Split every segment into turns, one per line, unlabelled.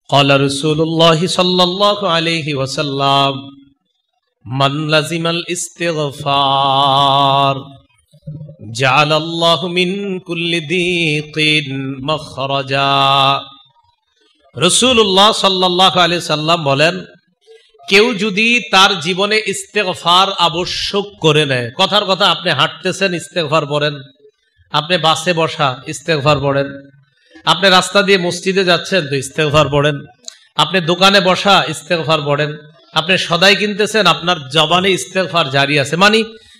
قال رسول الله صلى الله عليه وسلم من لزم الاستغفار جعل الله من كل ضيق مخرجا। রাসূলুল্লাহ সাল্লাল্লাহু আলাইহি সাল্লাম বলেন, কেউ যদি তার জীবনে ইস্তেগফার আবশ্যক করে নেয়, কথার কথা আপনি হাঁটতেছেন ইস্তেগফার পড়েন, আপনি বাসে বসা ইস্তেগফার পড়েন, আপনি রাস্তা দিয়ে মসজিদে যাচ্ছেন তো ইস্তেগফার পড়েন, আপনি দোকানে বসা ইস্তেগফার পড়েন, আপনি সদাই কিনতেছেন আপনার জবানে ইস্তেগফার জারি আছে। মানে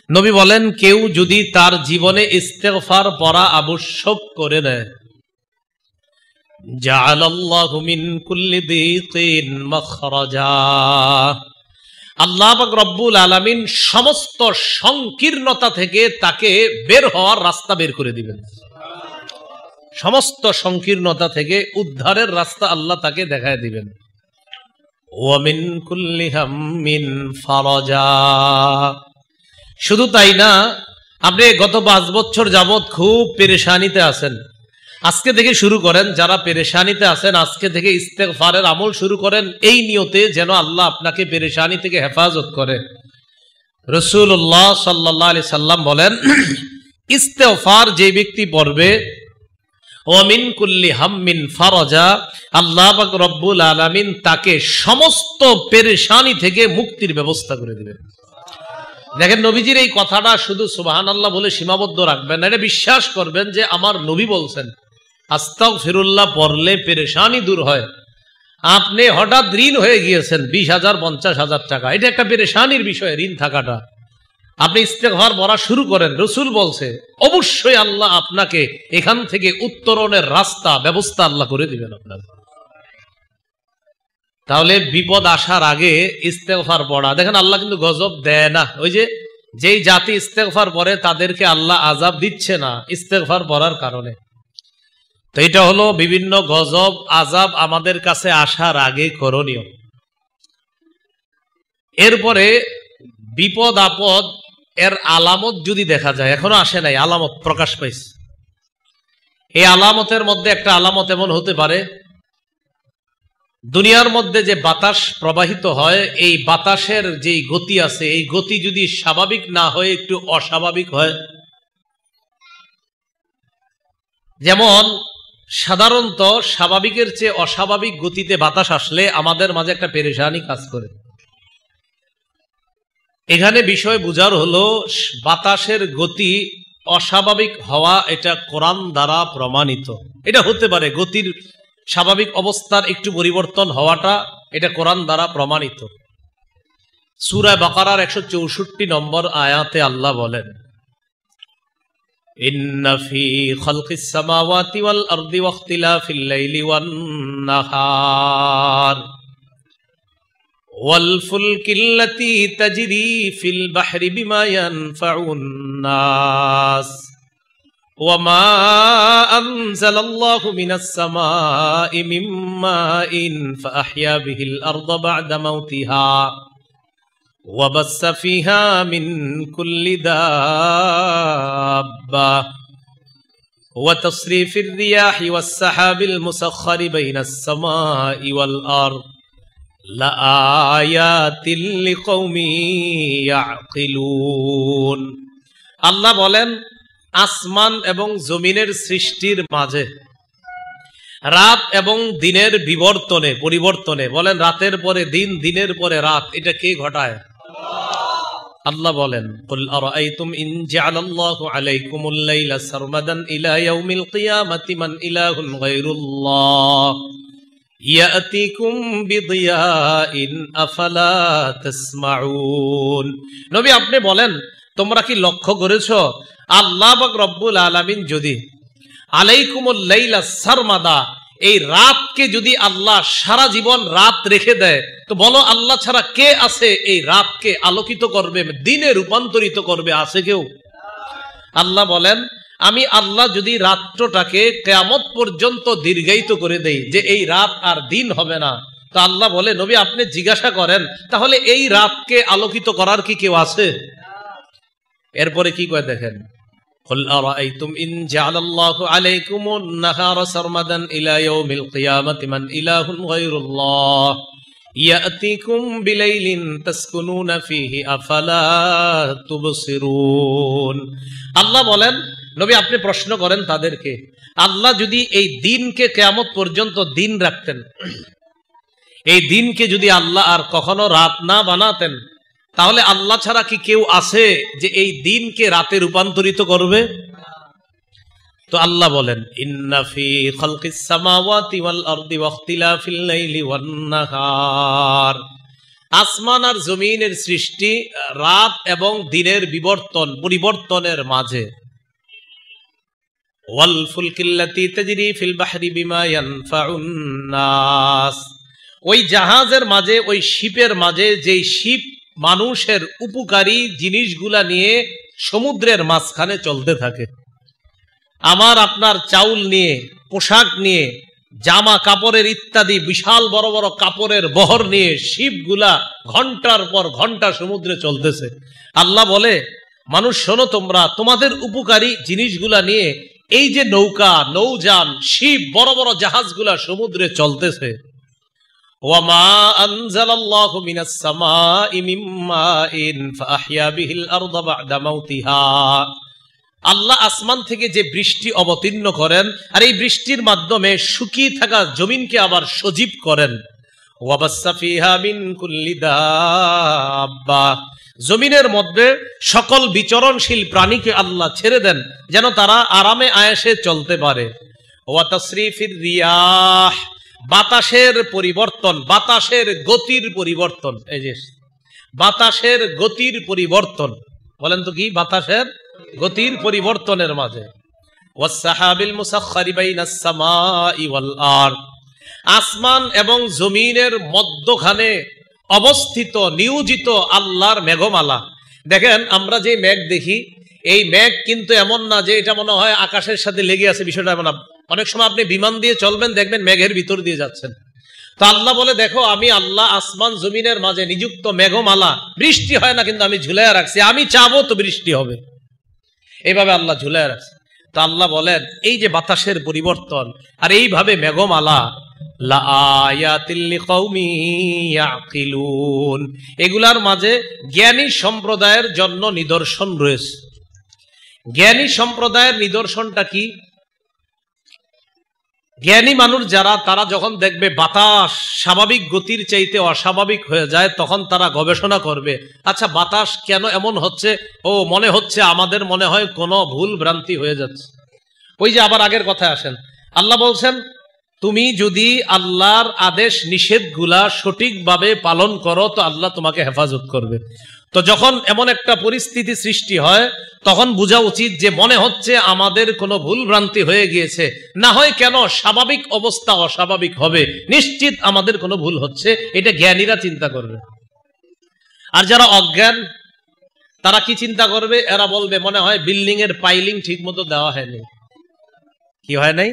নবী বলেন, কেউ যদি তার জীবনে ইস্তেগফার পড়া আবশ্যক করে নেয়, জাআলাল্লাহু মিন কুল্লি দিকিন মাখরাজা, আল্লাহ পাক রব্বুল আলামিন সমস্ত সংকীর্ণতা থেকে তাকে বের হওয়ার রাস্তা বের করে দিবেন। সমস্ত সংকীর্ণতা থেকে উদ্ধারের রাস্তা আল্লাহ তাকে দেখায় দিবেন। ওয়া মিন কুল্লি হাম্মিন ফারাজা। শুধু তাই না, আপনি গত 5 বছর যাবত খুব পেরেশানিতে আছেন, আজকে থেকে শুরু করেন। যারা পেরেশানিতে আছেন আজকে থেকে ইস্তেগফারের আমল শুরু করেন, এই নিয়তে যেন আল্লাহ আপনাকে পেরেশানি থেকে হেফাজত করে। রাসূলুল্লাহ সাল্লাল্লাহু আলাইহি সাল্লাম বলেন, ইস্তেগফার যে ব্যক্তি পড়বে, ওয়া মিন কুল্লি হাম্মিন ফারাজা, আল্লাহ পাক রব্বুল আলামিন তাকে সমস্ত পেরেশানি থেকে মুক্তির ব্যবস্থা করে দিবেন। দেখেন, নবীজির এই কথাটা শুধু সুবহানাল্লাহ বলে সীমাবদ্ধ রাখবেন না, এটা বিশ্বাস করবেন যে আমার নবী বলছেন আস্তাগফিরুল্লাহ পড়লে পেরেশানি দূর হয়। আপনি হঠাৎ ঋণ হয়ে গিয়েছেন 20,000 50,000 টাকা, এটা একটা পেরেশানির বিষয়, ঋণ থাকাটা। আপনি ইস্তেগফার পড়া শুরু করেন, রাসূল বলছে অবশ্যই আল্লাহ আপনাকে এখান থেকে উত্তরণের রাস্তা ব্যবস্থা আল্লাহ করে দিবেন আপনার। তাহলে বিপদ আসার আগে ইস্তেগফার পড়া, দেখেন আল্লাহ কিন্তু গজব দেয় না। ওই যে যেই জাতি ইস্তেগফার পড়ে তাদেরকে আল্লাহ আযাব দিচ্ছে না ইস্তেগফার পড়ার কারণে। তো এটা হলো বিভিন্ন গজব আযাব আমাদের কাছে আসার আগে করণীয়। এরপরে বিপদ আপদ এর আলামত যদি দেখা যায়, এখনো আসে নাই, আলামত প্রকাশ পাইছে। এই আলামতের মধ্যে একটা আলামত এমন হতে পারে, দুনিয়ার মধ্যে যে বাতাস প্রবাহিত হয়, এই বাতাসের যে গতি আছে, এই গতি যদি স্বাভাবিক না হয়ে একটু অস্বাভাবিক হয়। যেমন সাধারণত স্বাভাবিকের চেয়ে অস্বাভাবিক গতিতে বাতাস আসলে আমাদের মাঝে একটা পেরেশানি কাজ করে। এখানে বিষয় বুঝার হলো, বাতাসের গতি অস্বাভাবিক হওয়া এটা কোরআন দ্বারা প্রমাণিত। এটা হতে পারে গতির স্বাভাবিক অবস্থার একটু পরিবর্তন হওয়াটা, এটা কোরআন দ্বারা প্রমাণিত। সূরা বাকারার 164 নম্বর আয়াতে আল্লাহ বলেন, ইন্না ফি খালকিস সামাওয়াতি ওয়াল আরদি ওয়াখতিলাফিল লাইলি ওয়ান নাহার ওয়াল ফুলকিল্লাতী তাজরি ফিল বাহরি বিমা ইয়ানফাউন নাস وما أنزل الله من السماء من ماء فأحيا به الأرض بعد موتها وبث فيها من كل دابة وتصريف الرياح والسحاب المسخر بين السماء والأرض لآيات لقوم يعقلون। আল্লাহ বলেন, আসমান এবং জমিনের সৃষ্টির মাঝে, রাত এবং দিনের পরিবর্তনে, বলেন রাতের পরে দিন, দিনের পরে রাত, এটা কে ঘটায়? আল্লাহ বলেন, কুল আরাআইতুম ইন জাআলাল্লাহু আলাইকুমুল লাইলা সারমাদান ইলা ইয়াউমিল কিয়ামাতি মান ইলাহুন গায়রুল্লাহ ইয়াতিকুম বিদিয়াইন আফালা তাসমাউন। নবী আপনি বলেন, তোমরা কি লক্ষ্য করেছো আল্লাহ পাক রব্বুল আলামিন যদি আলাইকুমুল লাইলা সারমাদা, এই রাতকে যদি আল্লাহ সারা জীবন রাত রেখে দেয়, তো বলো আল্লাহ ছাড়া কে আছে এই রাতকে আলোকিত করবে, দিনে রূপান্তরিত করবে? আছে কেউ? আল্লাহ বলেন, আমি আল্লাহ যদি রাত্রটাকে কিয়ামত পর্যন্ত দীর্ঘায়িত করে দেই, যে এই রাত আর দিন হবে না, তো আল্লাহ বলে, নবী আপনি জিজ্ঞাসা করেন, তাহলে এই রাতকে আলোকিত করার কি কেউ আছে? এরপরে কি কয় দেখেন, قل أرأيتم إن جعل الله عليكم النهار سرمدا إلى يوم القيامة من إله غير الله يأتيكم بليل تسكنون فيه أفلا تبصرون আল্লাহ বলেন নবী আপনি প্রশ্ন করেন তাদেরকে আল্লাহ যদি এই দিনকে কিয়ামত পর্যন্ত দিন রাখতেন, এই দিনকে যদি আল্লাহ আর কখনো রাত না বানাতেন, তাহলে আল্লাহ ছাড়া কি কেউ আছে যে এই দিনকে রাতে রূপান্তরিত করবে? তো আল্লাহ বলেন ইন্না ফি খালকিস সামাওয়াতি ওয়াল আরদি ওয়া ইখতিলাফিল লাইলি ওয়ান নাহার, আসমান আর জমিনের সৃষ্টি রাত এবং দিনের পরিবর্তনের মাঝে, ওয়াল ফুলকিল্লাতি তাজরি ফিল বাহরি বিমা ইয়ানফাউন নাস, ওই জাহাজের মাঝে, ওই শিপের মাঝে, যেই শিপ মানুষের উপকারী জিনিসগুলা নিয়ে সমুদ্রের মাঝখানে চলতে থাকে। আমার আপনার চাউল নিয়ে, পোশাক নিয়ে, জামা কাপড়ের ইত্যাদি বিশাল বড় বড় কাপড়ের বহর নিয়ে শিপগুলা ঘন্টার পর ঘন্টা সমুদ্রে চলতেছে। আল্লাহ বলে মানুষ শোনো, তোমরা তোমাদের উপকারী জিনিসগুলা নিয়ে এই যে নৌকা, নৌযান, শিপ, বড় বড় জাহাজগুলা সমুদ্রে চলতেছে। ওয়ামা আনজালাল্লাহু মিনাস সামাই মিন মাইন ফাআহইয়া বিহিল আরদা বা'দা মাউতিহা, আল্লাহ আসমান থেকে যে বৃষ্টি অবতীর্ণ করেন আর এই বৃষ্টির মাধ্যমে শুকিয়ে থাকা জমিনকে আবার সজীব করেন। ওয়াবাসসা ফিহা মিন কুল্লি দাব্বা, জমিনের মধ্যে সকল বিচরণশীল প্রাণীকে আল্লাহ ছেড়ে দেন যেন তারা আরামে আয়েশে চলতে পারে। ওয়া তাসরিফির রিয়াহ, বাতাসের পরিবর্তন, বাতাসের গতির পরিবর্তন, এই যে বাতাসের গতির পরিবর্তন, বলেন তো কি? বাতাসের গতির পরিবর্তনের মাঝে। ওয়াসসাহাবিল মুসাখখারি বাইনাস সামাই ওয়াল আরদ, আসমান এবং জমিনের মধ্যখানে অবস্থিত নিয়োজিত আল্লাহর মেঘমালা। দেখেন আমরা যে মেঘ দেখি, এই মেঘ কিন্তু এমন না যে এটা মনে হয় আকাশের সাথে লেগে আছে, বিষয়টা এমন না। অনেক সময় আপনি বিমান দিয়ে চলবেন, দেখবেন মেঘের ভিতর দিয়ে যাচ্ছেন। তো আল্লাহ বলে দেখো আমি আল্লাহ আসমান জমিনের মাঝে নিযুক্ত মেঘমালা, বৃষ্টি হয় না কিন্তু আমি ঝুলাইয়া রাখছি, আমি চাবো তো বৃষ্টি হবে, এইভাবে আল্লাহ ঝুলাইয়া রাখছে। তো আল্লাহ বলেন এই যে বাতাসের পরিবর্তন আর এইভাবে মেঘমালা, লাআয়াতিল লিকাউমি ইয়াকিলুন, এগুলার মাঝে জ্ঞানী সম্প্রদায়ের জন্য নিদর্শন রয়েছে। জ্ঞানী সম্প্রদায়ের নিদর্শনটা কি? জ্ঞানী মানুষ যারা, তারা যখন দেখবে বাতাস স্বাভাবিক গতির চাইতে অস্বাভাবিক হয়ে যায়, তখন তারা গবেষণা করবে, আচ্ছা বাতাস কেন এমন হচ্ছে? ও মনে হচ্ছে আমাদের মনে হয় কোনো ভুল ভ্রান্তি হয়ে যাচ্ছে। ওই যে আবার আগের কথায় আসেন, আল্লাহ বলছেন তুমি যদি আল্লাহর আদেশ নিষেধগুলা সঠিকভাবে পালন করো তো আল্লাহ তোমাকে হেফাজত করবে। তো যখন এমন একটা পরিস্থিতি সৃষ্টি হয় তখন বোঝা উচিত যে মনে হচ্ছে আমাদের কোনো ভুল ভ্রান্তি হয়ে গিয়েছে, না হয় কেন স্বাভাবিক অবস্থা অস্বাভাবিক হবে, নিশ্চিত আমাদের কোনো ভুল হচ্ছে, এটা জ্ঞানীরা চিন্তা করবে। আর যারা অজ্ঞান তারা কি চিন্তা করবে? এরা বলবে মনে হয় বিল্ডিং এর পাইলিং ঠিক মতো দেওয়া হয়নি। কি হয় নাই?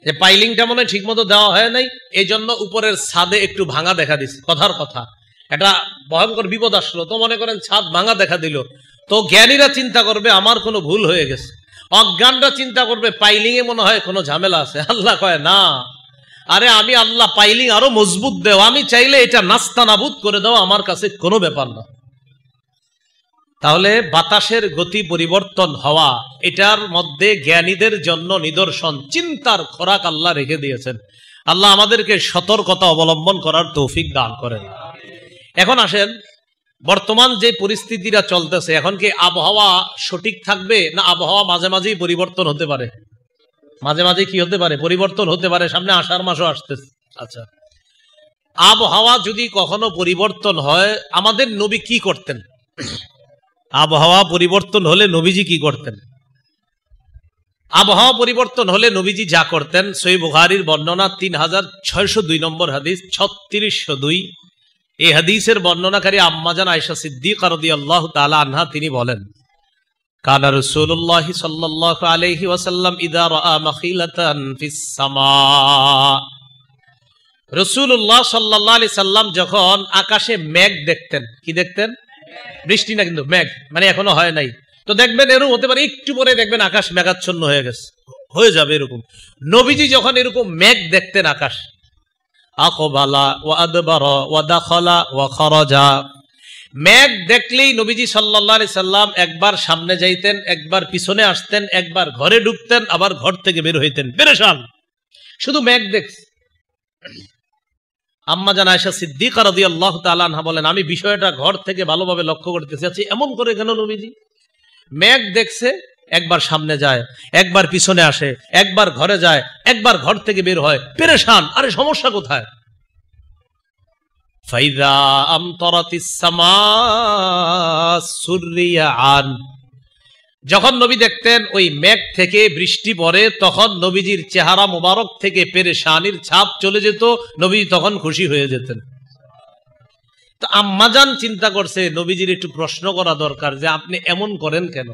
যে পাইলিংটা মনে ঠিক মতো দেওয়া হয় নাই, এই জন্য উপরের ছাদে একটু ভাঙা দেখা দিচ্ছে। কথার কথা, এটা ভয়ঙ্কর বিপদ আসলো, তো মনে করেন ছাদ ভাঙা দেখা দিল, তো জ্ঞানীরা চিন্তা করবে আমার কোনো ভুল হয়ে গেছে, অজ্ঞানরা চিন্তা করবে পাইলিং এ মনে হয় কোনো ঝামেলা আছে। আল্লাহ কয় না, আরে আমি আল্লাহ পাইলিং আরো মজবুত দেও, আমি চাইলে এটা নাস্তানাবুদ করে দাও, আমার কাছে কোনো ব্যাপার না। তাহলে বাতাসের গতি পরিবর্তন হওয়া, এটার মধ্যে জ্ঞানীদের জন্য নিদর্শন, চিন্তার খোরাক আল্লাহ রেখে দিয়েছেন। আল্লাহ আমাদেরকে সতর্কতা অবলম্বন করার তৌফিক দান করেন। এখন আসেন, বর্তমান যে পরিস্থিতিটা চলতেছে, এখন কি আবহাওয়া সঠিক থাকবে না আবহাওয়া মাঝে মাঝেই পরিবর্তন হতে পারে? মাঝে মাঝে কি হতে পারে? পরিবর্তন হতে পারে। সামনে আষাঢ় মাসও আসতেছে। আচ্ছা, আবহাওয়া যদি কখনো পরিবর্তন হয়, আমাদের নবী কি করতেন? আবহাওয়া পরিবর্তন হলে নবীজি কি করতেন? আবহাওয়া পরিবর্তন হলে নবীজি যা করতেন, সহিহ বুখারীর বর্ণনা 3602 নম্বর হাদিস, 3602, এই হাদিসের বর্ণনাকারী আম্মাজান আয়েশা সিদ্দিকা রাদিয়াল্লাহু তাআলা আনহা, তিনি বলেন কানা রাসূলুল্লাহ সাল্লাল্লাহু আলাইহি ওয়াসাল্লাম ইযা রাআ মাখিলাতান ফিস সামা, রাসূলুল্লাহ সাল্লাল্লাহু আলাইহি সাল্লাম যখন আকাশে মেঘ দেখতেন, কি দেখতেন? বৃষ্টি না কিন্তু মেঘ, মানে এখনো হয় নাই, তো তো দেখবেন এরকম হতে পারে, একটু পরে দেখবেন আকাশ মেঘাচ্ছন্ন হয়ে গেছে, হয়ে যাবে এরকম। নবীজি যখন এরকম মেঘ দেখতেন আকাশ, আকবালা ওয়া আদবারা ওয়া দাখালা ওয়া খারাজা, মেঘ দেখলেই নবীজি সাল্লাল্লাহু আলাইহি সাল্লাম একবার সামনে যাইতেন, একবার পিছনে আসতেন, একবার ঘরে ঢুকতেন, আবার ঘর থেকে বের হইতেন, পেরেশান, শুধু মেঘ দেখছে। আম্মা জান আয়েশা সিদ্দিকা রাদিয়াল্লাহু তাআলা আনহা বলেন, আমি বিষয়টা ঘর থেকে ভালোভাবে লক্ষ্য করতেছি, আছি এমন করে কেন নবীজি? মেঘ দেখছে, একবার সামনে যায়, একবার পিছনে আসে, একবার ঘরে যায়, একবার ঘর থেকে বের হয়, পেরেশান, আরে সমস্যা কোথায়? ফাইদা আমতারাতিস সামা সুররিয়ান, যখন নবী দেখতেন ওই মেঘ থেকে বৃষ্টি পড়ে, তখন নবীজির চেহারা মোবারক থেকে পেরেশানির ছাপ চলে যেত, নবী তখন খুশি হয়ে যেতেন। তো আম্মাজান চিন্তা করছে নবীজির একটু প্রশ্ন করা দরকার যে আপনি এমন করেন কেন?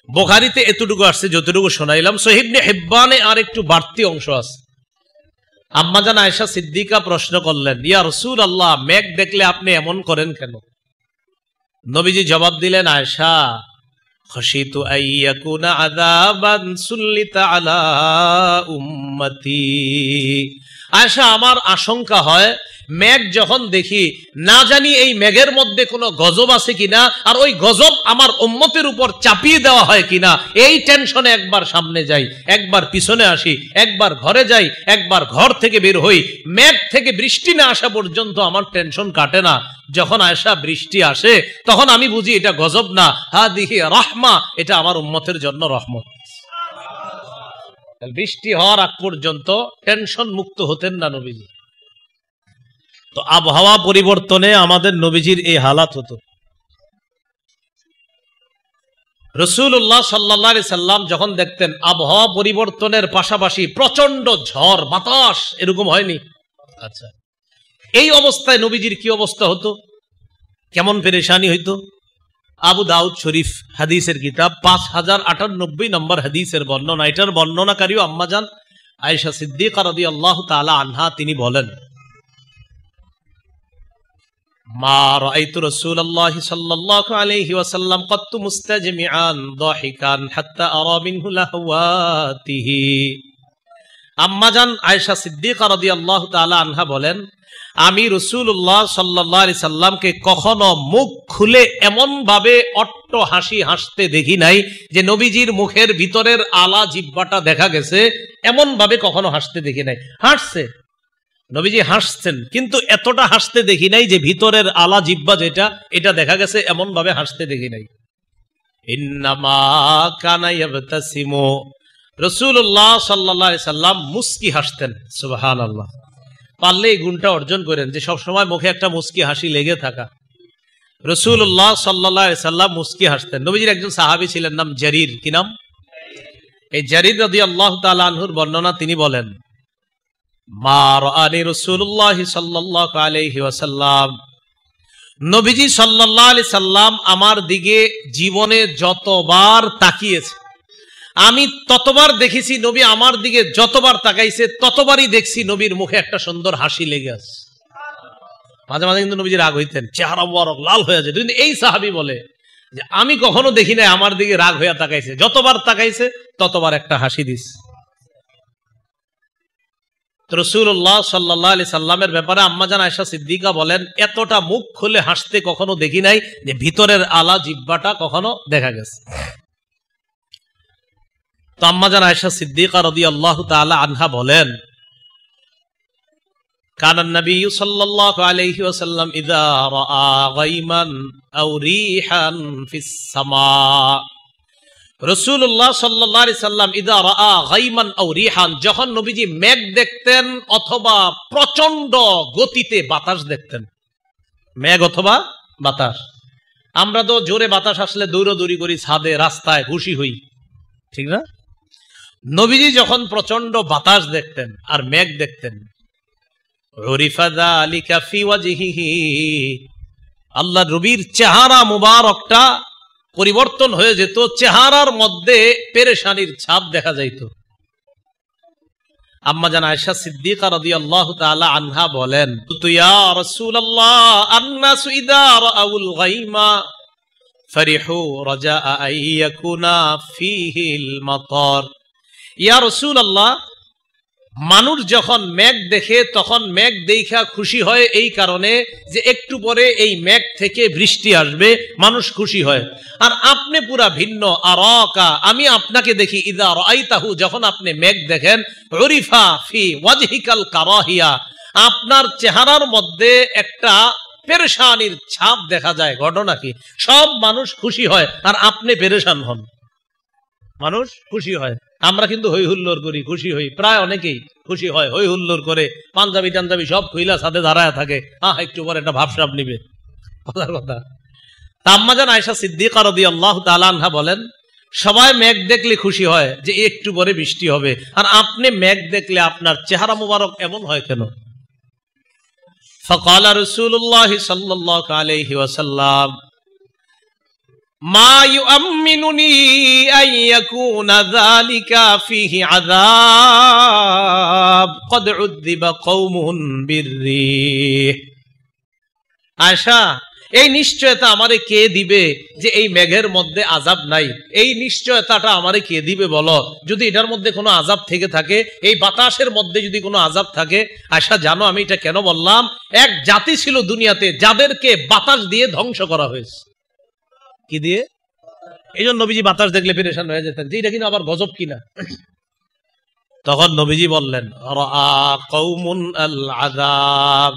বুখারীতে এতটুকু আসছে যতটুকু শোনাইলাম, সহিহ ইবনে হিব্বানে আর একটু বাড়তি অংশ আছে। আম্মাজান আয়েশা সিদ্দিকা প্রশ্ন করলেন, ইয়া রাসূলুল্লাহ, মেঘ দেখলে আপনি এমন করেন কেন? নবীজি জবাব দিলেন, আয়েশা, খাশিতু আইয়াকুনা আযাবান সুল্লিতা আলা উম্মতি। আয়েশা, আমার আশঙ্কা হয় মেঘ যখন দেখি, না জানি এই মেঘের মধ্যে কোনো গজব আছে কিনা, আর ওই গজব আমার উম্মতের উপর চাপিয়ে দেওয়া হয় কিনা, এই টেনশনে একবার সামনে যাই, একবার পিছনে আসি, একবার ঘরে যাই, একবার ঘর থেকে বের হই, মেঘ থেকে বৃষ্টি না আসা পর্যন্ত আমার টেনশন কাটে না। যখন আয়েশা বৃষ্টি আসে তখন আমি বুঝি এটা গজব না, হাদিহি রাহমা, এটা আমার উম্মতের জন্য রহমত। বৃষ্টি হওয়ার আগ পর্যন্ত টেনশন মুক্ত হতেন না নবীজি। তো আবহাওয়া পরিবর্তনে আমাদের নবীজির এই হালাত হতো। রাসূলুল্লাহ সাল্লাল্লাহু আলাইহি সাল্লাম যখন দেখতেন আবহাওয়া পরিবর্তনের পাশাপাশি প্রচন্ড ঝড় বাতাস, এরকম হয়নি? আচ্ছা, এই অবস্থায় নবীজির কি অবস্থা হতো, কেমন পেরেশানি হইতো? আবু দাউদ শরীফ হাদিসের কিতাব 5098 নম্বর হাদিসের বর্ণনা, এটার বর্ণনাকারীও আম্মাজান আয়েশা সিদ্দিকা রাদিয়াল্লাহু তাআলা আনহা, তিনি বলেন, মা রাআইতু রাসূলুল্লাহ সাল্লাল্লাহু আলাইহি ওয়াসাল্লাম ক্বাত্তু মুস্তাজমিআন দাহিকান হাত্তা আরা মিনহু লাহওয়াতিহি। আম্মাজান আয়েশা সিদ্দিকা রাদিয়াল্লাহু তাআলা আনহা বলেন, আমি রাসূলুল্লাহ সাল্লাল্লাহু আলাইহি সাল্লামকে কখনো মুখ খুলে এমন ভাবে অট্ট হাসি হাসতে দেখি নাই যে নবীজির মুখের ভিতরের আলা জিহ্বাটা দেখা গেছে, এমন ভাবে কখনো হাসতে দেখি নাই। হাসছে, নবীজি হাসছেন, কিন্তু এতটা হাসতে দেখি নাই যে ভিতরের আলা জিহ্বা যেটা, এটা দেখা গেছে, এমন ভাবে হাসতে দেখি নাই। ইন্নামা কানা ইয়াবতাসিমু, রাসূলুল্লাহ সাল্লাল্লাহু আলাইহি সাল্লাম মুস্কি হাসতেন। সুবহানাল্লাহ, পারলে এই গুণটা অর্জন করেন যে সব সময় মুখে একটা মুস্কি হাসি লেগে থাকা। রাসূলুল্লাহ সাল্লাল্লাহু আলাইহি সাল্লাম মুস্কি হাসতেন। নবীজির একজন সাহাবী ছিলেন, নাম জারির। কি নাম? এই জারির রাদিয়াল্লাহু তাআলা আনহুর বর্ণনা, তিনি বলেন, মা রাআনি রাসূলুল্লাহ সাল্লাল্লাহু আলাইহি ওয়াসাল্লাম, নবীজি সাল্লাল্লাহু আলাইহি সাল্লাম আমার দিকে জীবনে যতবার তাকিয়েছে, আমি ততবার দেখেছি নবী আমার দিকে যতবার তাকাইছে ততবারই দেখছি নবীর মুখে একটা সুন্দর হাসি লেগে আছে। মাঝে মাঝে কিন্তু নবীজি রাগ হইতেন, চেহারা মুবারক লাল হয়ে যায়, কিন্তু এই সাহাবী বলে যে আমি কখনো দেখি না আমার দিকে রাগ হইয়া তাকাইছে, যতবার তাকাইছে ততবার একটা হাসি দিস। রাসূলুল্লাহ সাল্লাল্লাহু আলাইহি সাল্লামের ব্যাপারে আম্মাজান আয়েশা সিদ্দিকা বলেন, এতটা মুখ খুলে হাসতে কখনো দেখি নাই যে ভিতরের আলা জিহ্বাটা কখনো দেখা গেছে। তো আম্মাজান আয়েশা সিদ্দিকা রাদিয়াল্লাহু তাআলা আনহা বলেন, কানান নবী সাল্লাল্লাহু আলাইহি ওয়াসাল্লাম ইযা রাআ গায়মান আও রিহান ফিস সামা, রাসূলুল্লাহ সাল্লাল্লাহু আলাইহি সাল্লাম ইযা রাআ গায়মান আও রিহান, যখন নবীজি মেঘ দেখতেন অথবা প্রচন্ড গতিতে বাতাস দেখতেন, মেঘ অথবা বাতাস। আমরা তো জোরে বাতাস আসলে দৌড়াদৌড়ি করি, ছাদে রাস্তায় খুশি হই, ঠিক না? নবীজি যখন প্রচন্ড বাতাস দেখতেন আর মেঘ দেখতেন, উরিফা যালিকা ফি ওয়াজহিহি, আল্লাহর নবীর চেহারা মুবারকটা পরিবর্তন হয়ে যেত, চেহারার মধ্যে পেরেশানির ছাপ দেখা যাইত। আম্মাজান আয়েশা সিদ্দিকা রাদিয়াল্লাহু তাআলা আনহা বলেন, ইয়া রাসূলুল্লাহ, আন-নাসু ইযা রাআউল গায়মা ফারিহু রাজা আইয়াকুনা ফিহিল মাতার। ইয়া রাসূলুল্লাহ, মানুষ যখন মেঘ দেখে তখন মেঘ দেখা খুশি হয় এই কারণে যে একটু পরে এই মেঘ থেকে বৃষ্টি আসবে, মানুষ খুশি হয়। আর আপনি পুরা ভিন্ন। আরাকা, আমি আপনাকে দেখি, ইযা রাআইতাহু, যখন আপনি মেঘ দেখেন, উরিফা ফি ওয়াজহিকাল কারাহিয়া, আপনার চেহারার মধ্যে একটা পেরেশানির ছাপ দেখা যায়। ঘটনা কি? সব মানুষ খুশি হয় আর আপনি পেরেশান হন। মানুষ খুশি হয়, আমরা কিন্তু হই হুল্লোড় করি, খুশি হই, প্রায় অনেকেই খুশি হয়, হই হুল্লোড় করে, পাঞ্জাবি টাঞ্জাবি সব খুইলা সাথে দাঁড়ায় থাকে, একটু পরে একটা ভাবসাব নিবে, কথার কথা। আম্মাজান আয়েশা সিদ্দিকা রাদিয়াল্লাহু তাআলা আনহা বলেন, সবাই মেঘ দেখলে খুশি হয় যে একটু পরে বৃষ্টি হবে, আর আপনি মেঘ দেখলে আপনার চেহারা মুবারক এমন হয় কেন? ফাকালা রাসূলুল্লাহ সাল্লাল্লাহু আলাইহি ওয়াসাল্লাম, মা ইউআম্মিনুনি আন ইয়াকুনা যালিকা ফীহি আযাব ক্বাদ উযযিবা কওমুন বিররিহ। আয়েশা, এই নিশ্চয়তা আমারে কে দিবে যে এই মেঘের মধ্যে আযাব নাই? এই নিশ্চয়তাটা আমারে কে দিবে বলো? যদি এটার মধ্যে কোনো আযাব থেকে থাকে, এই বাতাসের মধ্যে যদি কোনো আযাব থাকে। আয়েশা, জানো আমি এটা কেন বললাম? এক জাতি ছিল দুনিয়াতে যাদেরকে বাতাস দিয়ে ধ্বংস করা হয়েছে। কি দিয়ে? এই জন্য নবীজি বাতাস দেখলে পেরেশান হয়ে যেতেন যে এটা কিনা আবার গজব কিনা। তখন নবীজি বললেন, রাআ কওমুন আল আযাব,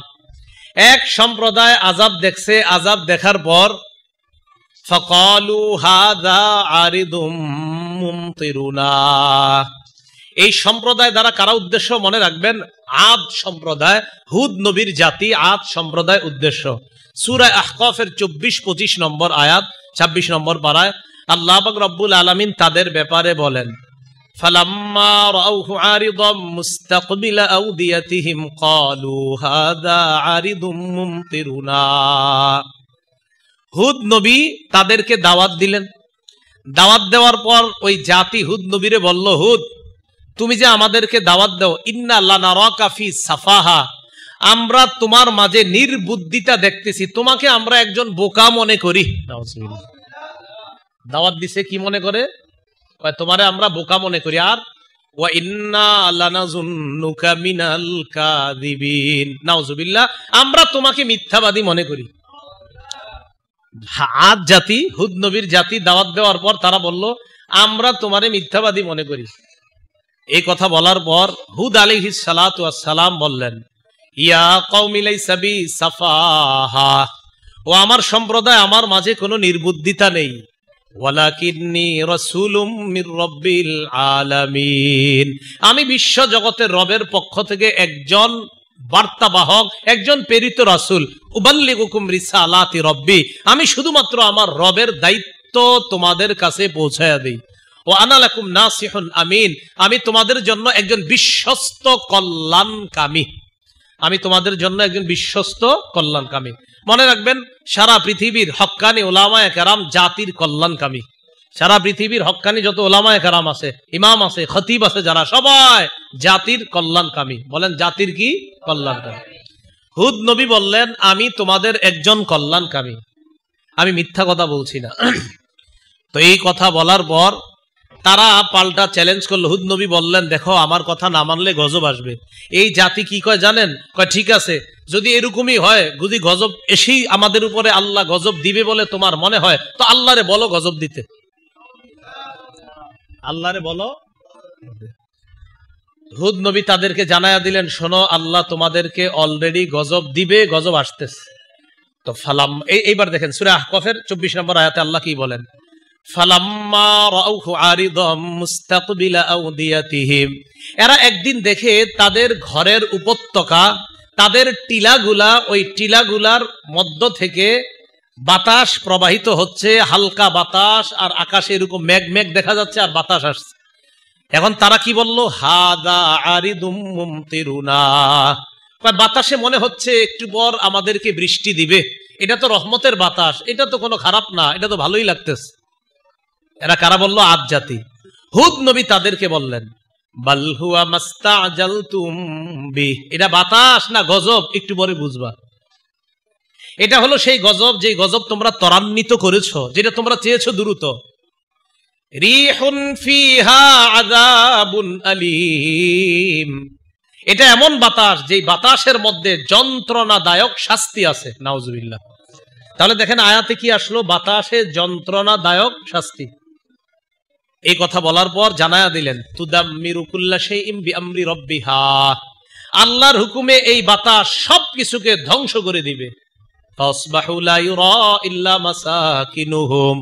এক সম্প্রদায় আযাব দেখছে। আযাব দেখার পর ফাকালু হাযা আরিদুম মুমতিরুনা। এই সম্প্রদায় দ্বারা কারা উদ্দেশ্য মনে রাখবেন? আদ সম্প্রদায়, হুদ নবীর জাতি, আদ সম্প্রদায় উদ্দেশ্য। সূরা আহকাফের 24-25 নম্বর আয়াত, 26 নম্বর পারায় আল্লাহ পাক রব্বুল আলামিন তাদের ব্যাপারে বলেন, ফালাম্মা রাআউহু আরিদাম মুস্তাকবিলা আউদিয়াতিহিম ক্বালু হাযা আরিদুম মুমতিরুনা। হুদ নবী তাদেরকে দাওয়াত দিলেন। দাওয়াত দেওয়ার পর ওই জাতি হুদ নবীরে বলল, হুদ, তুমি যে আমাদেরকে দাওয়াত দাও, ইন্না লানারাকা ফি সাফাহা, আমরা তোমার মাঝে নির্বুদ্ধিতা দেখতেছি, তোমাকে আমরা একজন বোকা মনে করি। দাওয়াত দিছে কি মনে করে? তোমারে আমরা বোকা মনে করি। আর ওয়া ইন্না লানাযুন্নুকা মিনাল কাযিবিন, নাউযুবিল্লাহ, আমরা তোমাকে মিথ্যাবাদী মনে করি। আদ জাতি, হুদ নবীর জাতি দাওয়াত দেওয়ার পর তারা বলল, আমরা তোমারে মিথ্যাবাদী মনে করি। এই কথা বলার পর হুদ আলাইহিস সালাতু ওয়াস সালাম বললেন, ইয়া কওমি লাইসা বি সাফাহা, ও আমার সম্প্রদায়, আমার মাঝে কোনো নির্বুদ্ধিতা নেই। ওয়ালাকিন্নী রাসূলুম মির রাব্বিল আলামিন, আমি বিশ্ব জগতের রবের পক্ষ থেকে একজন বার্তাবাহক, একজন প্রেরিত রাসূল। উবাল্লিগুকুম রিসালাতি রব্বি, আমি শুধুমাত্র আমার রবের দায়িত্ব তোমাদের কাছে পৌঁছায়া দেই। ও আনা লাকুম নাসিহুন আমিন, আমি তোমাদের জন্য একজন বিশ্বস্ত কল্যাণকামী। আমি তোমাদের জন্য একজন বিশ্বস্ত কল্যাণকামী। মনে রাখবেন, সারা পৃথিবীর হক্কানি উলামায়ে কেরাম জাতির কল্যাণকামী। সারা পৃথিবীর হক্কানি যত উলামায়ে কেরাম আছে, ইমাম আছে, খতিব আছে, যারা সবাই জাতির কল্যাণকামী। বলেন, জাতির কি কল্যাণকামী? হুদ নবী বললেন, আমি তোমাদের একজন কল্যাণকামী, আমি মিথ্যা কথা বলছি না। তো এই কথা বলার পর তারা পাল্টা চ্যালেঞ্জ করলো। হুদ নবী বললেন, দেখো, আমার কথা না মানলে গজব আসবে। এই জাতি কি কয় জানেন? কয়, ঠিক আছে, যদি এরকমই হয়, যদি গজব এসেই আমাদের উপরে আল্লাহ গজব দিবে বলে তোমার মনে হয়, তো আল্লাহরে বলো গজব দিতে। আল্লাহরে বলো। হুদ নবী তাদেরকে জানায়া দিলেন, শোনো, আল্লাহ তোমাদেরকে অলরেডি গজব দিবে, গজব আসতেছে। তো ফালাম, এইবার দেখেন সূরা আহকাফের 24 নম্বর আয়াতে আল্লাহ কি বলেন, ফালাম্মা রাআউহু আরিদাম মুস্তাকবিলা আউদিয়াতিহিম, এরা একদিন দেখে তাদের ঘরের উপত্যকা, তাদের টিলাগুলা, ওই টিলাগুলার মধ্য থেকে বাতাস প্রবাহিত হচ্ছে, হালকা বাতাস, আর আকাশে এরকম মেঘ মেঘ দেখা যাচ্ছে, আর বাতাস আসছে। এখন তারা কি বলল? হাদা আরিদুম মুমতিরুনা, বাতাসে মনে হচ্ছে একটু পর আমাদেরকে বৃষ্টি দিবে। এটা তো রহমতের বাতাস, এটা তো কোনো খারাপ না, এটা তো ভালোই লাগতেছে। এরা কারা বলল? আদ জাতি। হুদ নবী তাদেরকে বললেন, বাল হুয়া মাস্তাজালতুম বিহি, এটা বাতাস না গজব, একটু পরে বুঝবা। এটা হলো সেই গজব, যে গজব তোমরা ত্বরান্বিত করেছো, যেটা তোমরা চেয়েছো দ্রুত। রিহুন ফিহা আযাবুন আলীম, এটা এমন বাতাস যে বাতাসের মধ্যে যন্ত্রণাদায়ক শাস্তি আছে। নাউজুবিল্লাহ। তাহলে দেখেন আয়াতে কি আসলো, বাতাসে যন্ত্রণাদায়ক শাস্তি। এই কথা বলার পর জানায়া দিলেন তুদাম্মিরু কুল্লা শাইইন বিআমরি রাব্বিহা, আল্লাহর হুকুমে এই বাতাস সবকিছুকে ধ্বংস করে দিবে। ফাসবাহু লা ইউরা ইল্লা মাসাকিনুহুম,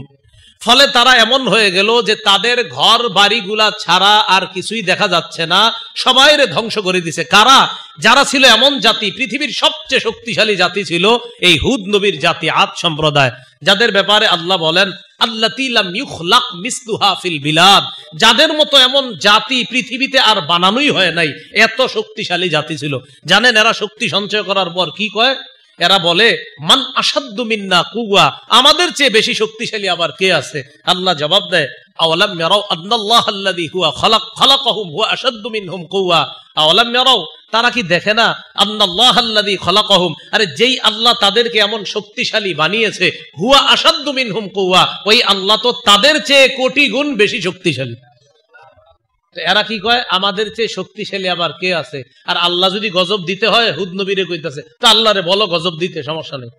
ফলে তারা এমন হয়ে গেল যে তাদের ঘর বাড়িগুলা ছাড়া আর কিছুই দেখা যাচ্ছে না, সবাইরে ধ্বংস করে দিছে। কারা? যারা ছিল এমন জাতি, পৃথিবীর সবচেয়ে শক্তিশালী জাতি ছিল এই হুদ নবীর জাতি, আদ সম্প্রদায়, যাদের ব্যাপারে আল্লাহ বলেন আল্লাতী লাম ইউখলাক মিসলুহা ফিল বিলাদ, যাদের মতো এমন জাতি পৃথিবীতে আর বানানোই হয় নাই, এত শক্তিশালী জাতি ছিল। জানেন এরা শক্তি সঞ্চয় করার পর কি কয়? এরা বলে মান আসাদ্দু মিন্না কুওয়া, আমাদের চেয়ে বেশি শক্তিশালী আবার কে আছে? আল্লাহ জবাব দেয় আওয়ালাম ইয়ারাউ আন্নাল্লাহ আল্লাযী হুয়া খালাকাহুম হুয়া আসাদ্দু মিনহুম কুওয়া, আওয়ালাম ইয়ারাউ, তারা কি দেখে না? আন্নাল্লাহ আল্লাযী খালাকাহুম, আরে যেই আল্লাহ তাদেরকে এমন শক্তিশালী বানিয়েছে, হুয়া আসাদ্দু মিনহুম কুওয়া, ওই আল্লাহ তো তাদের চেয়ে কোটি গুণ বেশি শক্তিশালী। এরা কি কয়? আমাদের চেয়ে শক্তিশালী আবার কে আছে? আর আল্লাহ যদি গজব দিতে হয়, হুদ নবীরে কইতাছে তা আল্লাহরে বলো গজব দিতে, সমস্যা নেই।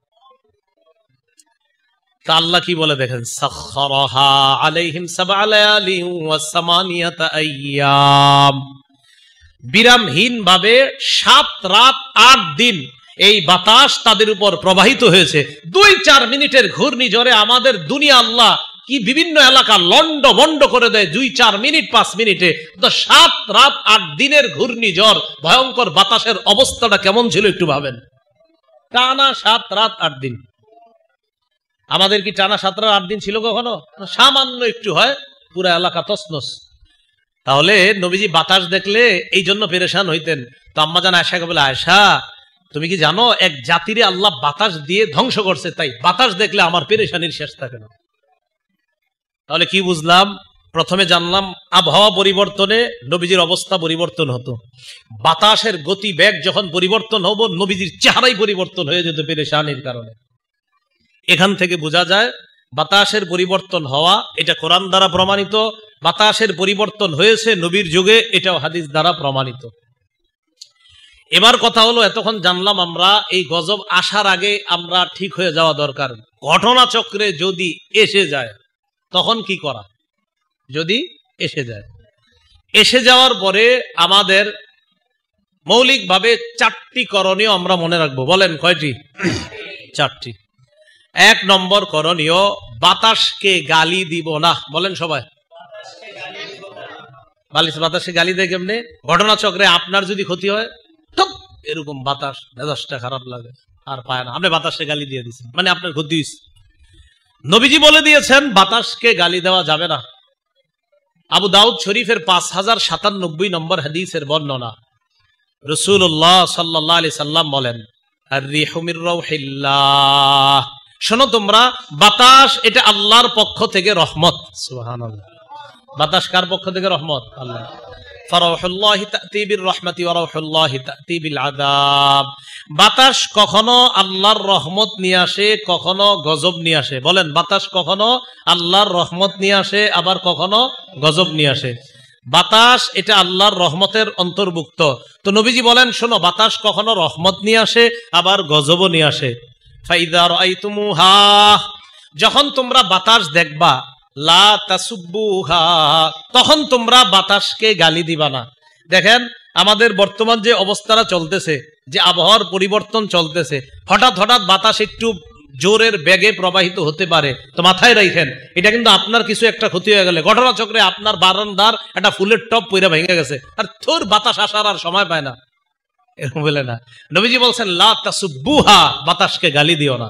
তা আল্লাহ কি বলে দেখেন, সাখখারাহা আলাইহিম সাবআ লায়ালিন ওয়া সামানিয়াতা আইয়াম, বিরামহীন ভাবে 7 রাত 8 দিন এই বাতাস তাদের উপর প্রবাহিত হয়েছে। 2-4 মিনিটের ঘূর্ণিঝড়ে আমাদের দুনিয়া আল্লাহ কি বিভিন্ন এলাকা লন্ড বন্ড করে দেয় 2-4 মিনিট 5 মিনিটে। তো 7 রাত 8 দিনের ঘূর্ণিঝড়, ভয়ঙ্কর বাতাসের অবস্থাটা কেমন ছিল একটু ভাবেন। টানা 7 রাত 8 দিন। আমাদের কি টানা 7 রাত 8 দিন ছিল কখনো? সামান্য একটু হয়, পুরো এলাকা তছনছ। তাহলে নবীজি বাতাস দেখলে এই জন্য পেরেশান হইতেন। তো আম্মাজান আয়েশাকে বলে, আয়েশা তুমি কি জানো এক জাতিরে আল্লাহ বাতাস দিয়ে ধ্বংস করছে, তাই বাতাস দেখলে আমার পেরেশানির শেষ থাকে না। তাহলে কি বুঝলাম? প্রথমে জানলাম আবহাওয়া পরিবর্তনে নবীজির অবস্থা পরিবর্তন হতো, বাতাসের গতি বেগ যখন পরিবর্তন হবো, নবীজির চেহারাই পরিবর্তন হয়ে যেত পেরেশানির কারণে। এখান থেকে বোঝা যায় বাতাসের পরিবর্তন হওয়া এটা কোরআন দ্বারা প্রমাণিত, বাতাসের পরিবর্তন হয়েছে নবীর যুগে, এটাও হাদিস দ্বারা প্রমাণিত। এবার কথা হলো, এতক্ষণ জানলাম আমরা এই গজব আসার আগে আমরা ঠিক হয়ে যাওয়া দরকার। ঘটনা চক্রে যদি এসে যায় তখন কি করা? যদি এসে যায়, এসে যাওয়ার পরে আমাদের মৌলিকভাবে 4টি করণীয় আমরা মনে রাখবো। বলেন কয়টি? 4টি। 1 নম্বর করণীয়, বাতাসকে গালি দিব না। বলেন সবাই। বাতাসে গালি দেয় কেমনে? ঘটনা চক্রে আপনার যদি ক্ষতি হয়, এরকম বাতাস মেজাজটা খারাপ লাগে, আর পায় না, আপনি বাতাসে গালি দিয়ে দিচ্ছেন, মানে আপনার ক্ষতি হয়েছে। নবীজি বলে দিয়েছেন বাতাসকে গালি দেওয়া যাবে না। আবু দাউদ শরীফের 5097 নম্বর হাদিসের বর্ণনা, রাসূলুল্লাহ সাল্লাল্লাহু আলাইহি সাল্লাম বলেন, আর-রিহু মির রাউহিল্লাহ, শোনো তোমরা, বাতাস এটা আল্লাহর পক্ষ থেকে রহমত। সুবহানাল্লাহ। বাতাস কার পক্ষ থেকে রহমত? আল্লাহ। ফারাউহুল্লাহি তা'তি বির রাহমাতি ওয়া রাউহুল্লাহি তা'তি বিল আযাব, বাতাস কখনো আল্লাহর রহমত নিয়ে আসে, কখনো গজব নিয়ে আসে। বলেন, বাতাস কখনো আল্লাহর রহমত নিয়ে আসে, আবার কখনো গজব নিয়ে আসে। বাতাস এটা আল্লাহর রহমতের অন্তর্ভুক্ত। তো নবীজি বলেন, শোনো, বাতাস কখনো রহমত নিয়ে আসে, আবার গজবও নিয়ে আসে। ফাইদা রাআইতুমুহা, যখন তোমরা বাতাস দেখবা, লা তাসুব্বুহা, তখন তোমরা বাতাসকে গালি দিবা না। দেখেন আমাদের বর্তমান যে অবস্থাটা চলতেছে, যে আবহাওয়ার পরিবর্তন চলতেছে, হঠাৎ হঠাৎ বাতাস একটু জোরের বেগে প্রবাহিত হতে পারে। তো মাথায় রাখেন, এটা কিন্তু আপনার কিছু একটা ক্ষতি হয়ে গেলে, ঘটনা চক্রে আপনার বারান্দার একটা ফুলের টব পইরা ভেঙে গেছে, আর থোর বাতাস আসার আর সময় পায় না, এরকম বলে না। নবীজি বলছেন লা তাসুব্বুহা, বাতাসকে গালি দিও না।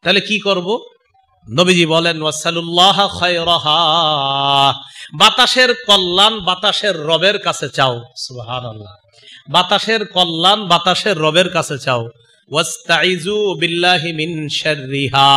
তাহলে কি করব? নবীজি বলেন ওয়াসালুল্লাহ খায়রাহা, বাতাসের কল্যাণ বাতাসের রবের কাছে চাও। সুবহানাল্লাহ। বাতাসের কল্যাণ বাতাসের রবের কাছে চাও। ওয়াস্তাইযু বিল্লাহি মিন শাররিহা,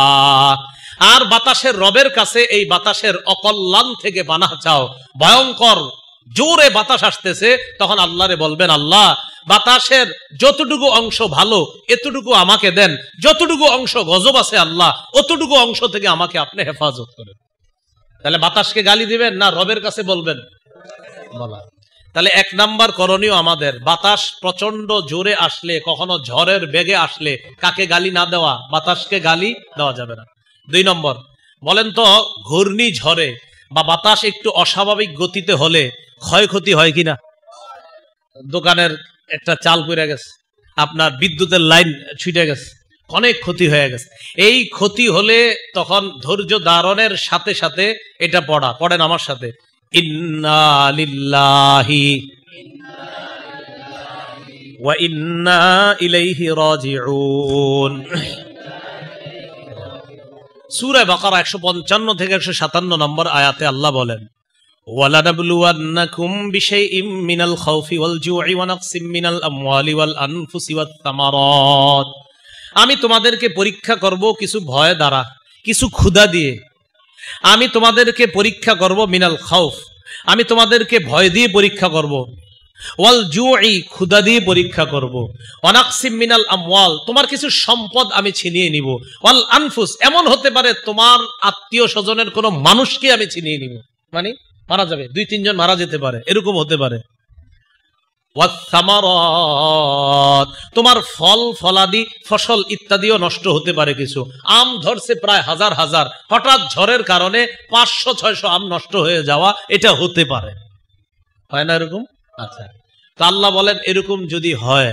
আর বাতাসের রবের কাছে এই বাতাসের অকল্যাণ থেকে পানাহ চাও। ভয়ঙ্কর জোরে বাতাস আসতেছে, তখন আল্লাহরে বলবেন, আল্লাহ বাতাসের যতটুকু অংশ ভালো এতটুকু আমাকে দেন, যতটুকু অংশ গজব আছে আল্লাহ অতটুকু অংশ থেকে আমাকে আপনি হেফাজত করেন। তাহলে বাতাসকে গালি দিবেন না রবের কাছে বলবেন? বলা। তাহলে এক নাম্বার করণীয় আমাদের, বাতাস প্রচন্ড জোরে আসলে, কখনো ঝড়ের বেগে আসলে কাকে গালি না দেওয়া, বাতাসকে গালি দেওয়া যাবে না। 2 নম্বর, বলেন তো ঘূর্ণি ঝড়ে বা বাতাস একটু অস্বাভাবিক গতিতে হলে ক্ষয়ক্ষতি হয় কিনা? দোকানের একটা চাল পড়ে গেছে, আপনার বিদ্যুতের লাইন ছুটে গেছে, অনেক ক্ষতি হয়ে গেছে। এই ক্ষতি হলে তখন ধৈর্য ধারণের সাথে সাথে এটা পড়েন আমার সাথে, ইন্না লিল্লাহি ওয়া ইন্না ইলাইহি রাজিউন। সূরা বাকারা 155 থেকে 157 নম্বর আয়াতে আল্লাহ বলেন, ওয়ালানাবলুওয়ান্নাকুম বিশাইইম মিনাল খাউফি ওয়াল জু'i ওয়া নাকসিম মিনাল আমওয়ালি ওয়াল আনফুসি ওয়াত তামারাত। আমি তোমাদেরকে পরীক্ষা করব কিছু ভয় দ্বারা, কিছু ক্ষুধা দিয়ে। আমি তোমাদেরকে পরীক্ষা করব মিনাল খাউফ, আমি তোমাদেরকে ভয় দিয়ে পরীক্ষা করব। ওয়াল জু'i, ক্ষুধা দিয়ে পরীক্ষা করব। ওয়ানাকসিম মিনাল আমওয়াল, তোমার কিছু সম্পদ আমি ছিনিয়ে নিব। ওয়াল আনফুস, এমন হতে পারে তোমার আত্মীয় স্বজনের কোনো মানুষকে আমি ছিনিয়ে নিব, মানে মারা যাবে, 2-3 জন মারা যেতে পারে, এরকম হতে পারে। ওয়াত সামারাত, তোমার ফল ফলাদি ফসল ইত্যাদিও নষ্ট হতে পারে কিছু। আম ধরছে প্রায় হাজার হাজার, হঠাৎ ঝড়ের কারণে 500-600 আম নষ্ট হয়ে যাওয়া, এটা হতে পারে, হয় না এরকম? আচ্ছা, তো আল্লাহ বলেন এরকম যদি হয়,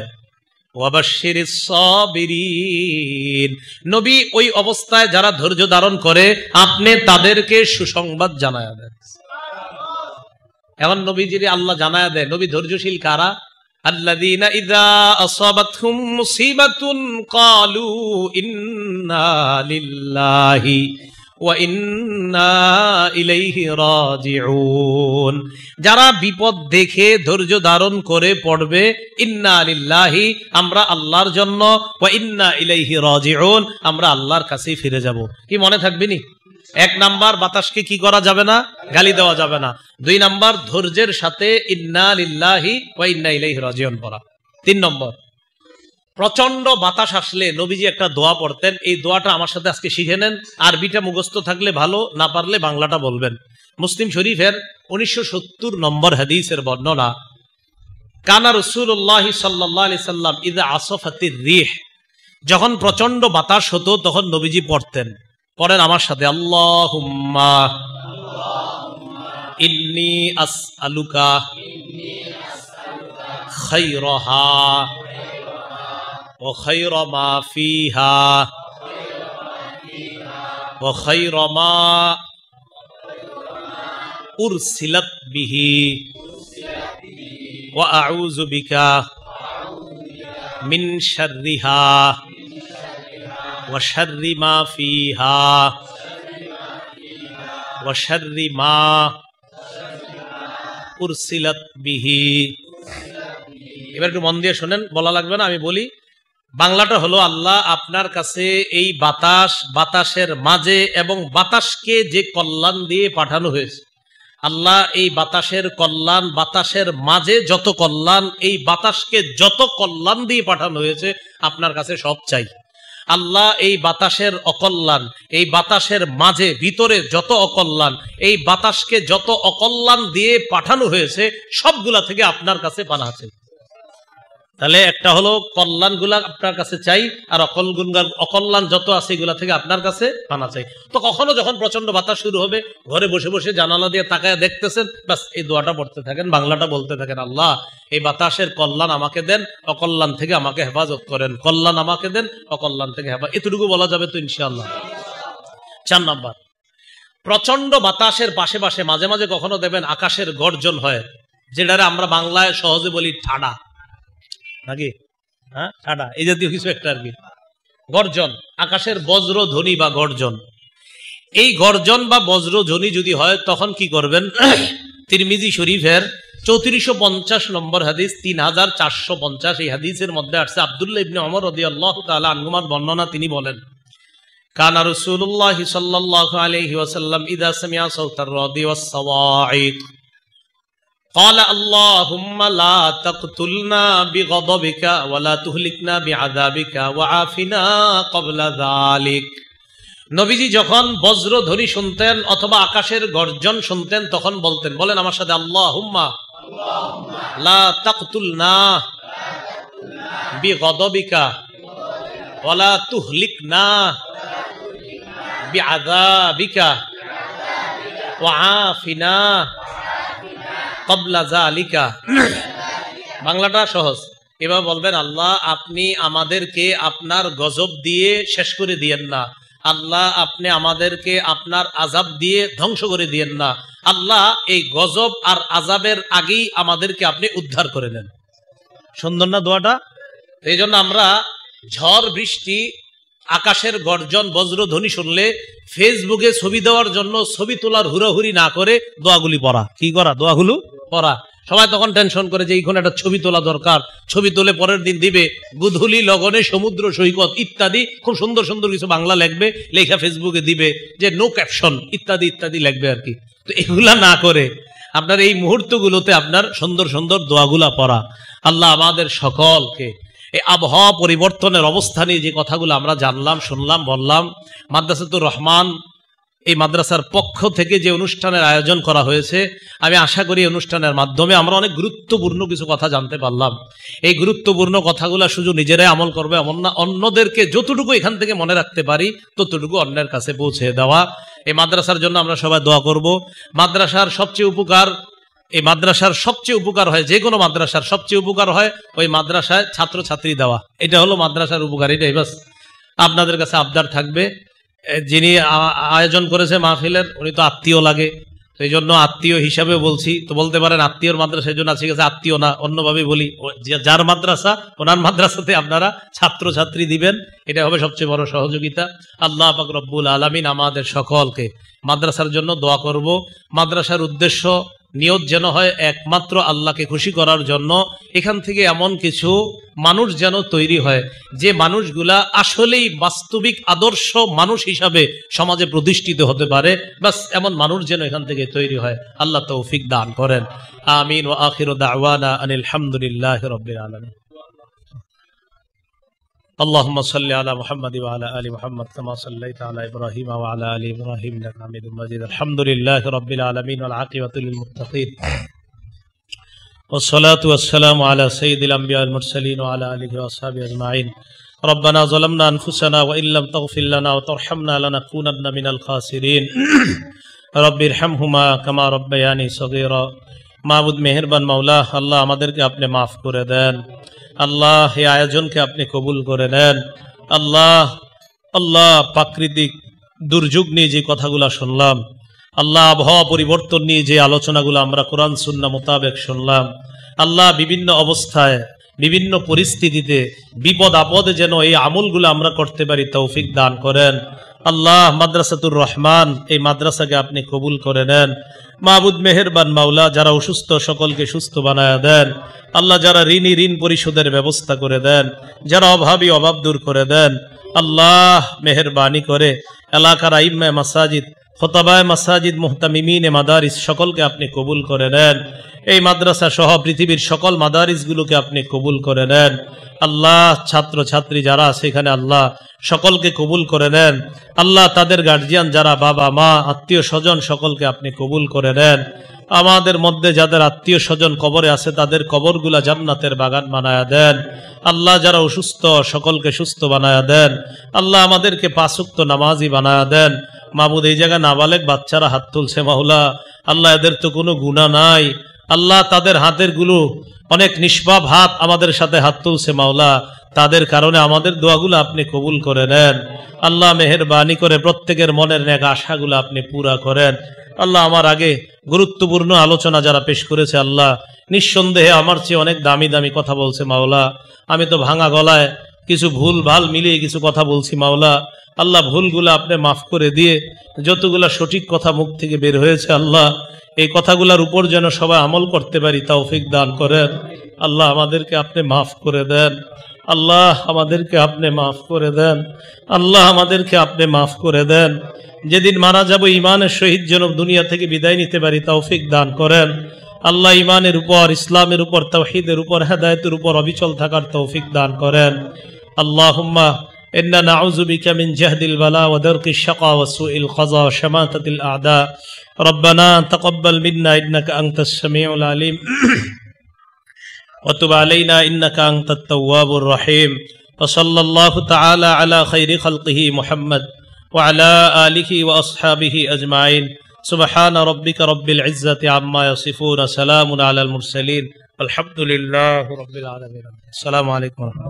ওয়াবাশশিরিস সাবিরিন, নবী ওই অবস্থায় যারা ধৈর্য ধারণ করে আপনি তাদেরকে সুসংবাদ জানায়া দেন। এমন নবীজিরে আল্লাহ জানায়া দেয়, নবী ধৈর্যশীল কারা? আল্লাযীনা ইযা আসাবাতহুম মুসিবাতুন ক্বালু ইন্না লিল্লাহি ওয়া ইন্না ইলাইহি রাজিউন। যারা বিপদ দেখে ধৈর্য ধারণ করে পড়বে ইন্না লিল্লাহি, আমরা আল্লাহর জন্য, ওয়া ইন্না ইলাইহি রাজিউন, আমরা আল্লাহর কাছেই ফিরে যাব। কি মনে থাকবে নি? 1 নাম্বার, বাতাসকে কি করা যাবে না? গালি দেওয়া যাবে না। 2 নাম্বার, ধৈর্যের সাথে ইন্না লিল্লাহি ওয়া ইন্না ইলাইহি রাজিউন পড়া। 3 নম্বর, প্রচন্ড বাতাস আসলে নবীজি একটা দোয়া পড়তেন, এই দোয়াটা আমার সাথে আজকে শিখে নেন। আরবিটা মুখস্থ থাকলে ভালো, না পারলে বাংলাটা বলবেন। মুসলিম শরীফের 1970 নম্বর হাদিসের বর্ণনা, কানা রাসূলুল্লাহ সাল্লাল্লাহু আলাইহি সাল্লাম ইযা আসফাতির রিহ, যখন প্রচন্ড বাতাস হতো তখন নবীজি পড়তেন, পড়েন আমার সাথে, আল্লাহুম্মা ইন্নী আসআলুকা খায়রাহা ওয়া খায়রা মা ফিহা ওয়া খায়রা মা উরসিলাত বিহি ওয়া আউযু বিকা মিন শাররিহা ওয়া শাররি মা ফিহা ওয়া শাররি মা উরসিলাত বিহি। এবার একটু মন দিয়ে শোনেন, বলা লাগবে না, আমি বলি। বাংলাটা হলো, আল্লাহ আপনার কাছে এই বাতাস, বাতাসের মাঝে এবং বাতাসকে যে কল্যাণ দিয়ে পাঠানো হয়েছে, আল্লাহ এই বাতাসের কল্যাণ, বাতাসের মাঝে যত কল্যাণ, এই বাতাসকে যত কল্যাণ দিয়ে পাঠানো হয়েছে আপনার কাছে সব চাই। আল্লাহ এই বাতাসের অকল্যাণ, এই বাতাসের মাঝে ভিতরে যত অকল্যাণ, এই বাতাসকে যত অকল্যাণ দিয়ে পাঠানো হয়েছে সবগুলা থেকে আপনার কাছে পানা আছে। তাহলে একটা হলো কল্যাণগুলা আপনার কাছে চাই, আর অকল্যাণ যত আছে এগুলা থেকে আপনার কাছে পানা চাই। তো কখনো যখন প্রচন্ড বাতাস শুরু হবে, ঘরে বসে বসে জানালা দিয়ে তাকায় দেখতেছেন, বাস এই দোয়াটা পড়তে থাকেন, বাংলাটা বলতে থাকেন, আল্লাহ এই বাতাসের কল্যাণ আমাকে দেন, অকল্যাণ থেকে আমাকে হেফাজত করেন, কল্যাণ আমাকে দেন, অকল্যাণ থেকে হেফাজত। এতটুকু বলা যাবে তো ইনশাআল্লাহ। 4 নাম্বার, প্রচন্ড বাতাসের পাশে পাশে মাঝে মাঝে কখনো দেখবেন আকাশের গর্জন হয়, যেটারে আমরা বাংলায় সহজে বলি ঠাডা, নাকি? হ্যাঁ, ঠাডা, এই জাতীয় কিছু একটা আর কি। গর্জন, আকাশের বজ্র ধ্বনি বা গর্জন। এই গর্জন বা বজ্র ধ্বনি যদি হয় তখন কি করবেন? তিরমিজি শরীফের 3450 নম্বর হাদিস, 3450, এই হাদিসের মধ্যে আসছে আব্দুল্লাহ ইবনে ওমর রাদিয়াল্লাহু তাআলা আনহুমার বর্ণনা। তিনি বলেন, কানা রাসূলুল্লাহ সাল্লাল্লাহু আলাইহি ওয়াসাল্লাম ইযা সামিআ সাওতার রাদি ওয়াস সাওয়াঈক, قال اللهم لا تقتلنا بغضبك ولا تهلكنا بعذابك وعافنا قبل ذلك। নবীজি যখন বজ্রধ্বনি শুনতেন অথবা আকাশের গর্জন শুনতেন তখন বলতেন, বলেন আমার সাথে, আল্লাহুম্মা লা তাকতুলনা বিগদবিকা ওয়ালা তুহলিকনা বিআযাবিকা ওয়াআফিনা ক্বাবলা যালিকা। বাংলাটা সহজ, এবার বলবেন, আল্লাহ আপনি আমাদেরকে আপনার গজব দিয়ে শেষ করে দিয়েন না, আল্লাহ আপনি আমাদেরকে আপনার আযাব দিয়ে ধ্বংস করে দিয়েন না, আল্লাহ এই গজব আর আযাবের আগেই আমাদেরকে আপনি উদ্ধার করে নেন। সুন্দর না দোয়াটা? এই জন্য আমরা ঝড় বৃষ্টি আকাশের গর্জন বজ্রধ্বনি শুনলে ফেসবুকে ছবি দেওয়ার জন্য ছবি তোলার হুড়োহুড়ি না করে দোয়াগুলি পড়া। কি করা? দোয়াগুলো পড়া। সবাই তখন টেনশন করে যে এইখানে একটা ছবি তোলা দরকার, ছবি তুলে পরের দিন দিবে, গুধুলি লগনে সমুদ্র সৈকত ইত্যাদি খুব সুন্দর সুন্দর কিছু বাংলা লিখবে, লেখা ফেসবুকে দিবে যে নো ক্যাপশন ইত্যাদি ইত্যাদি লিখবে আর কি। তো এগুলা না করে আপনার এই মুহূর্তগুলোতে আপনার সুন্দর সুন্দর দোয়াগুলা পড়া। আল্লাহ আমাদের সকলকে এই আবহাওয়া পরিবর্তনের অবস্থানে যে কথাগুলো আমরা জানলাম, শুনলাম, বললাম, মাদ্রাসাতুর রহমান এই মাদ্রাসার পক্ষ থেকে যে অনুষ্ঠানের আয়োজন করা হয়েছে, আমি আশা করি অনুষ্ঠানের মাধ্যমে আমরা অনেক গুরুত্বপূর্ণ কিছু কথা জানতে পারলাম। এই গুরুত্বপূর্ণ কথাগুলো শুধু নিজেরাই আমল করবে এমন না, অন্যদেরকে যতটুকু এখান থেকে মনে রাখতে পারি ততটুকু অন্যের কাছে পৌঁছে দেওয়া। এই মাদ্রাসার জন্য আমরা সবাই দোয়া করব। মাদ্রাসার সবচেয়ে উপকার, এই মাদ্রাসার সবচেয়ে উপকার হয়, যে কোনো মাদ্রাসার সবচেয়ে উপকার হয় ওই মাদ্রাসায় ছাত্রছাত্রী দেওয়া। এটা হলো মাদ্রাসার উপকার, এটাই বাস। আপনাদের কাছে আবদার থাকবে, যিনি আয়োজন করেছে মাহফিলের উনি তো আত্মীয় লাগে, তো এই জন্য আত্মীয় হিসাবে বলছি। তো বলতে পারেন আত্মীয়র মাদ্রাসার জন্য আছে, আত্মীয় না, অন্যভাবে বলি, যার মাদ্রাসা ওনার মাদ্রাসাতে আপনারা ছাত্রছাত্রী দিবেন, এটা হবে সবচেয়ে বড় সহযোগিতা। আল্লাহ পাক রব্বুল আলামিন আমাদের সকলকে মাদ্রাসার জন্য দোয়া করব। মাদ্রাসার উদ্দেশ্য নিয়ত যেন হয় একমাত্র আল্লাহকে খুশি করার জন্য। এখান থেকে এমন কিছু মানুষ যেন তৈরি হয় যে মানুষগুলা আসলেই বাস্তবিক আদর্শ মানুষ হিসাবে সমাজে প্রতিষ্ঠিত হতে পারে, বাস এমন মানুষ যেন এখান থেকে তৈরি হয়। আল্লাহ তৌফিক দান করেন। আমিন। ওয়া আখিরু দাওয়ানা আনিল হামদুলিল্লাহি রাব্বিল আলামিন। اللهم صل على محمد وعلى آل محمد كما صليت على إبراهيم وعلى آل إبراهيم إنك حميد مجيد. الحمد لله رب العالمين والعاقبة للمتقين والصلاة والسلام على سيد الأنبياء المرسلين وعلى آله وأصحابه أجمعين. ربنا ظلمنا أنفسنا وإن لم تغفر لنا وترحمنا لنكونن من الخاسرين. رب ارحمهما كما ربياني صغيرا. মাবুদ মেহেরবান মাওলা, আল্লাহ আমাদেরকে আপনি মাফ করে দেন। আল্লাহ এই আয়োজনকে আপনি কবুল করে নেন। আল্লাহ আল্লাহ প্রাকৃতিক দুর্যোগ নিয়ে যে কথাগুলো শুনলাম, আল্লাহ আবহাওয়া পরিবর্তন নিয়ে যে আলোচনাগুলো আমরা কোরআন সুন্নাহ মোতাবেক শুনলাম, আল্লাহ বিভিন্ন অবস্থায় বিভিন্ন পরিস্থিতিতে বিপদ আপদে যেন এই আমলগুলো আমরা করতে পারি তৌফিক দান করেন। আল্লাহ মাদ্রাসাতুর রহমান এই মাদ্রাসাকে আপনি কবুল করে নেন। মাবুদ মেহেরবান মাওলা, যারা অসুস্থ সকলকে সুস্থ বানায়া দেন। আল্লাহ যারা ঋণী ঋণ পরিশোধের ব্যবস্থা করে দেন, যারা অভাবী অভাব দূর করে দেন। আল্লাহ মেহেরবানি করে এলাকার আইম্মে মাসাজিদ, খোতাবায়ে মাসাজিদ, মুহতামিমিনে মাদারিস সকলকে আপনি কবুল করে নেন। এই মাদ্রাসা সহ পৃথিবীর সকল মাদারিসগুলোকে আপনি কবুল করে নেন। আল্লাহ ছাত্র ছাত্রী যারা আছে এখানে আল্লাহ সকলকে কবুল করে নেন। আল্লাহ তাদের গার্জিয়ান যারা বাবা মা আত্মীয় স্বজন সকলকে আপনি কবুল করে নেন। আমাদের মধ্যে যাদের আত্মীয় স্বজন কবরে আছে তাদের কবরগুলা জান্নাতের বাগান বানায়া দেন। আল্লাহ যারা অসুস্থ সকলকে সুস্থ বানায়া দেন। আল্লাহ আমাদেরকে পাঁচ ওয়াক্ত নামাজি বানায়া দেন। মাবুদ এই জায়গায় নাবালেগ বাচ্চারা হাত তুলছে মাওলা, আল্লাহ এদের তো কোনো গুনাহ নাই। আল্লাহ তাদের হাতের গুলো অনেক নিষ্পাপ হাত আমাদের সাথে হাত তুলছে মাওলা, তাদের কারণে আমাদের দোয়াগুলো আপনি কবুল করে নেন। আল্লাহ মেহেরবানি করে প্রত্যেকের মনের নেক আশাগুলো আপনি পুরা করেন। আল্লাহ আমার আগে গুরুত্বপূর্ণ আলোচনা যারা পেশ করেছে আল্লাহ নিঃসন্দেহে আমার চেয়ে অনেক দামি দামি কথা বলছে মাওলা। আমি তো ভাঙা গলায় কিছু ভুল ভাল মিলিয়ে কিছু কথা বলছি মাওলা। আল্লাহ ভুলগুলো আপনি মাফ করে দিয়ে যতগুলা সঠিক কথা মুখ থেকে বের হয়েছে আল্লাহ এই কথাগুলোর উপর যেন সবাই আমল করতে পারি তৌফিক দান করেন। আল্লাহ আমাদেরকে আপনি মাফ করে দেন। আল্লাহ আমাদেরকে আপনি মাফ করে দেন। আল্লাহ আমাদেরকে আপনি মাফ করে দেন। যেদিন মারা যাব ঈমানের সহিত যেন দুনিয়া থেকে বিদায় নিতে পারি তৌফিক দান করেন। আল্লাহ ইমানের উপর, ইসলামের উপর, তাওহীদের উপর, হেদায়েতের উপর অবিচল থাকার তৌফিক দান করেন। আল্লাহুম্মা ইন্না নাউযু বিকা মিন জাহদিল বালা ওয়া দারকিশ শাকা ওয়া সুইল কাযা ওয়া শামাতাতিল আ'দা। রব্বানা তাকাব্বাল মিন্না ইন্নাকা আনতাস সামিউল আলিম ওয়া তুব আলাইনা ইন্নাকা আনতাত তাওয়াবুর রহিম। ওয়া সাল্লাল্লাহু তাআলা আলা খাইরি খালকিহি মুহাম্মদ ওয়া আলা আলিহি ওয়া আসহাবিহি আজমাইন। سبحان ربك رب العزة عما يصفون، سلام على المرسلين، الحمد لله رب العالمين. السلام عليكم ورحمة الله.